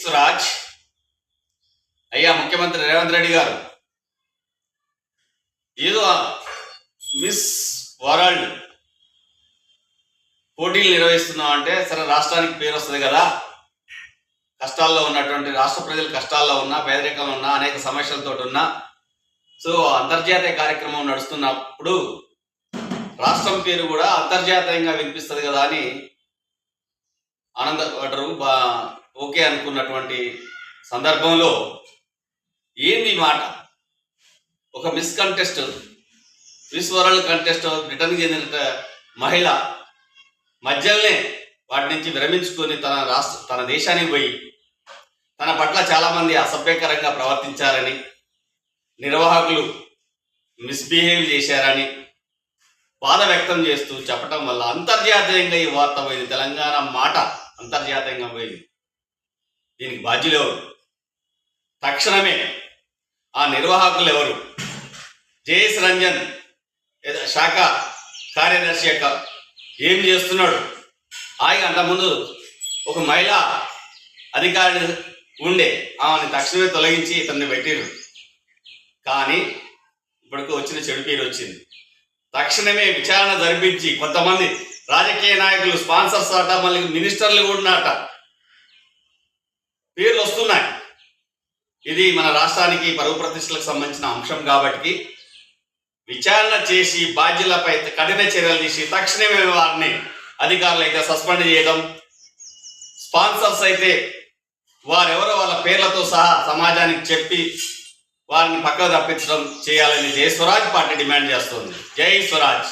స్వరాజ్ అయ్యా ముఖ్యమంత్రి రేవంత్ రెడ్డి గారు ఏదో మిస్ వరల్డ్ పోటీలు నిర్వహిస్తున్నాం అంటే సరే రాష్ట్రానికి పేరు వస్తుంది కదా. కష్టాల్లో ఉన్నటువంటి రాష్ట్ర ప్రజలు కష్టాల్లో ఉన్నా, పేదరికంలో ఉన్నా, అనేక సమస్యలతో ఉన్నా, సో అంతర్జాతీయ కార్యక్రమం నడుస్తున్నప్పుడు రాష్ట్రం పేరు కూడా అంతర్జాతీయంగా వినిపిస్తుంది కదా అని ఆనందపడ్డరు. ఓకే అనుకున్నటువంటి సందర్భంలో ఏంది మాట, ఒక మిస్ వరల్డ్ కంటెస్ట్ బ్రిటన్కి చెందిన మహిళ మధ్యలోనే వాటి నుంచి విరమించుకొని తన దేశానికి పోయి తన పట్ల చాలామంది అసభ్యకరంగా ప్రవర్తించారని, నిర్వాహకులు మిస్బిహేవ్ చేశారని బాధ వ్యక్తం చేస్తూ చెప్పటం వల్ల అంతర్జాతీయంగా ఈ వార్త పోయింది. తెలంగాణ మాట అంతర్జాతీయంగా పోయింది. దీనికి బాధ్యులు ఎవరు? తక్షణమే ఆ నిర్వాహకులు ఎవరు? జేఎస్ రంజన్ శాఖ కార్యదర్శి యొక్క ఏం చేస్తున్నాడు? అంతకుముందు ఒక మహిళా అధికారిని ఉండే, ఆమెను తక్షణమే తొలగించి ఇతన్ని పెట్టిరు. కానీ ఇప్పటికి వచ్చిన చెడు పేరు వచ్చింది. తక్షణమే విచారణ జరిపించి కొంతమంది రాజకీయ నాయకులు, స్పాన్సర్స్ అట, మళ్ళీ మినిస్టర్లు కూడా అట పేర్లు వస్తున్నాయి. ఇది మన రాష్ట్రానికి పరువు ప్రతిష్టలకు సంబంధించిన అంశం కాబట్టి విచారణ చేసి బాధ్యులపై కఠిన చర్యలు తీసి తక్షణమే వారిని, అధికారులు అయితే సస్పెండ్ చేయడం, స్పాన్సర్స్ అయితే వారెవరో వాళ్ళ పేర్లతో సహా సమాజానికి చెప్పి వారిని పక్కకు తప్పించడం చేయాలని జై స్వరాజ్ పార్టీ డిమాండ్ చేస్తుంది. జై స్వరాజ్.